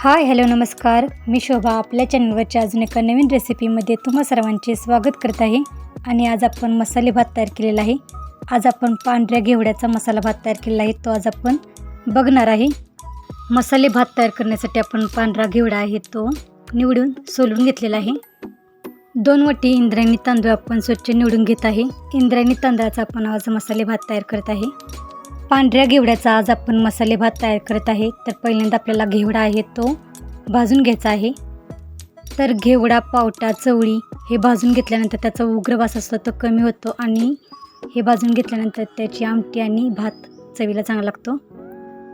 Hi hello नमस्कार, मी शोभा आपल्या चॅनलवरच्या अजून एका नवीन रेसिपीमध्ये तुम्हा सर्वांचे स्वागत करत आहे. आणि आज आपण मसाले भात तयार केलेला आहे. आज आपण पांढऱ्या घेवड्याचा मसाला भात तयार केलेला आहे, तो आज आपण बघणार आहे. मसाले भात तयार करण्यासाठी आपण पांढरा घेवडा आहे तो निवडून सोलून घेतलेला आहे. 2 वाटी इंद्रायणी तांदूळ आपण स्वच्छ निवडून घेत आहे. इंद्रायणी तांदळाचा आपण आज मसाले भात तयार करत आहे. पांढऱ्या घेवड्याचा आज आपण मसाले भात तयार करत आहे. तर पहिल्यांदा आपल्याला घेवडा आहे तो भाजून घ्यायचा आहे. तर घेवडा, पावटा, चवळी हे भाजून घेतल्यानंतर त्याचा उग्र वास असतो तो कमी होतो आणि हे भाजून घेतल्यानंतर त्याची आमटी आणि भात चवीला चांगला लागतो.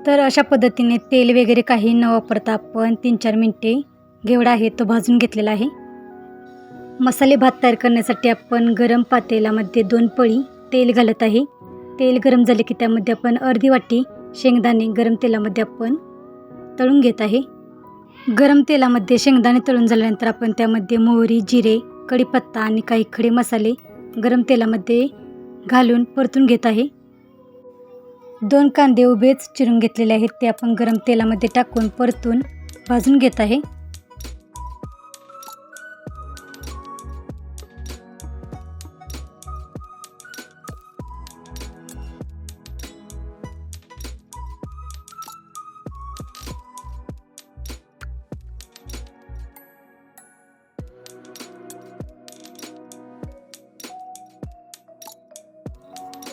तर अशा पद्धतीने तेल वगैरे काही न वापरता आपण 3-4 मिनिटे घेवडा आहे तो भाजून घेतलेला आहे. मसाले भात तयार करण्यासाठी आपण गरम पातेल्यामध्ये 2 पळी तेल घालत आहे. तेल गरम झाले की त्यामध्ये आपण अर्धी वाटी शेंगदाणे गरम तेलामध्ये आपण तळून घेत आहे. गरम तेलामध्ये शेंगदाणे तळून झाल्यानंतर आपण त्यामध्ये मोहरी, जिरे, कढीपत्ता आणि काही खडे मसाले गरम तेलामध्ये घालून परतून घेत आहे. 2 कांदे उभेच चिरून घेतलेले आहेत, ते आपण गरम तेलामध्ये टाकून परतून भाजून घेत आहे.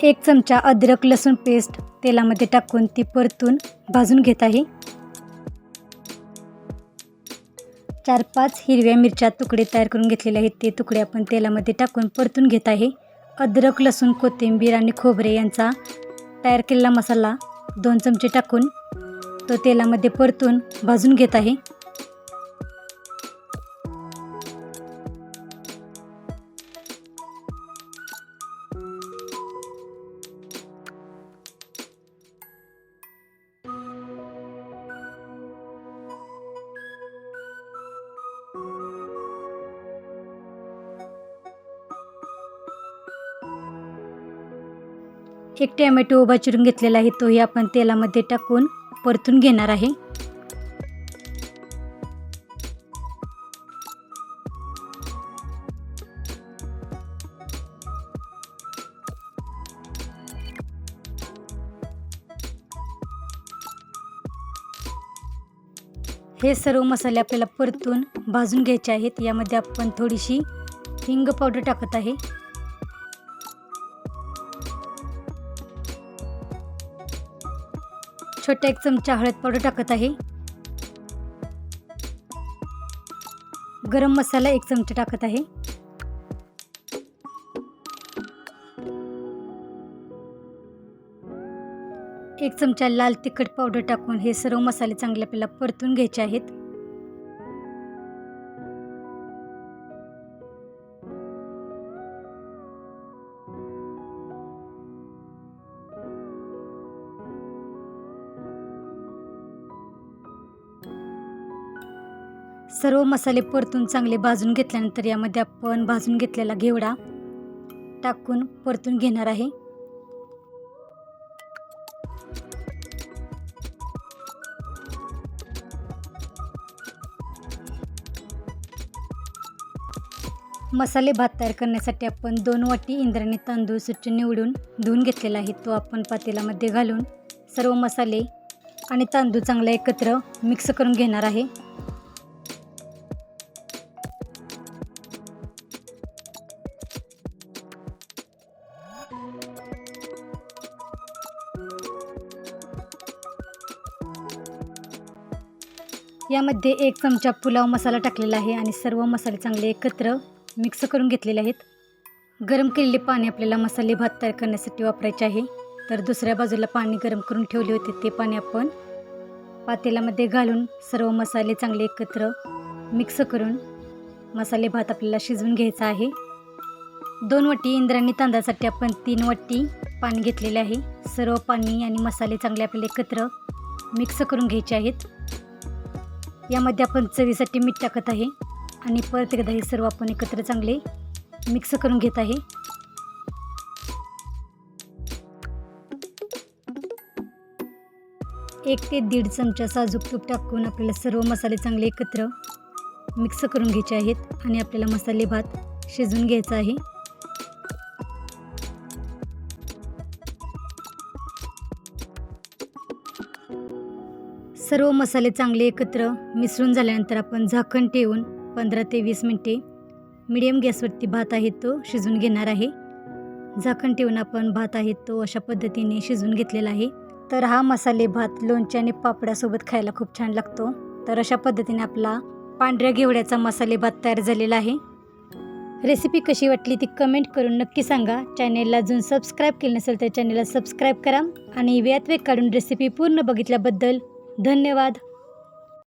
एक चमचा अद्रक लसूण पेस्ट तेलामध्ये टाकून ती परतून भाजून घेत आहे. 4-5 हिरव्या मिरच्या तुकडे तयार करून घेतलेले आहेत, ते तुकडे आपण तेलामध्ये टाकून परतून घेत आहे. अद्रक, लसूण, कोथिंबीर आणि खोबरे यांचा तयार केलेला मसाला 2 चमचे टाकून तो तेलामध्ये परतून भाजून घेत आहे. एक टोमॅटो उभा चिरून घेतलेला आहे, तोही आपण तेलामध्ये टाकून परतून घेणार आहे. हे सर्व मसाले आपल्याला परतून भाजून घ्यायचे आहेत. यामध्ये आपण थोडीशी हिंग पावडर टाकत आहे. छोटा 1 चमचा हळद पावडर टाकत आहे. गरम मसाला 1 चमचा टाकत आहे. एक चमचा लाल तिखट पावडर टाकून हे सर्व मसाले चांगले आपल्याला परतून घ्यायचे आहेत. सर्व मसाले परतून चांगले भाजून घेतल्यानंतर यामध्ये आपण भाजून घेतलेला घेवडा टाकून परतून घेणार आहे. मसाले भात तयार करण्यासाठी आपण 2 वाटी इंद्रायणी तांदूळ स्वच्छ निवडून धुवून घेतलेला आहे, तो आपण पातेल्यामध्ये घालून सर्व मसाले आणि तांदूळ चांगला एकत्र मिक्स करून घेणार आहे. यामध्ये 1 चमचा पुलाव मसाला टाकलेला आहे आणि सर्व मसाले चांगले एकत्र मिक्स करून घेतलेले आहेत. गरम केलेले पाणी आपल्याला मसाले भात तयार करण्यासाठी वापरायचे आहे. तर दुसऱ्या बाजूला पाणी गरम करून ठेवले होते, ते पाणी आपण पातेल्यामध्ये घालून सर्व मसाले चांगले एकत्र मिक्स करून मसाले भात आपल्याला शिजवून घ्यायचा आहे. 2 वाटी इंद्रायणी तांदळासाठी आपण 3 वाटी पाणी घेतलेले आहे. सर्व पाणी आणि मसाले चांगले आपल्याला एकत्र मिक्स करून घ्यायचे आहेत. यामध्ये आपण चवीसाठी मीठ टाकत आहे आणि परत एकदा हे सर्व आपण एकत्र चांगले मिक्स करून घेत आहे. 1 ते 1.5 चमचा साजूक तूप टाकून आपल्याला सर्व मसाले चांगले एकत्र मिक्स करून घ्यायचे आहेत आणि आपल्याला मसाले भात शिजवून घ्यायचा आहे. सर्व मसाले चांगले एकत्र मिसळून झाल्यानंतर आपण झाकण ठेवून 15 ते 20 मिनिटे मीडियम गॅसवरती भात आहे तो शिजवून घेणार आहे. झाकण ठेवून आपण भात आहे तो अशा पद्धतीने शिजवून घेतलेला आहे. तर हा मसाले भात लोणचे आणि पापडासोबत खायला खूप छान लागतो. तर अशा पद्धतीने आपला पांढऱ्या घेवड्याचा मसाले भात तयार झालेला आहे. रेसिपी कशी वाटली ती कमेंट करून नक्की सांगा. चॅनेलला अजून सबस्क्राईब केलं नसेल तर चॅनेलला सबस्क्राईब करा आणि वेळात वेळ काढून रेसिपी पूर्ण बघितल्याबद्दल धन्यवाद.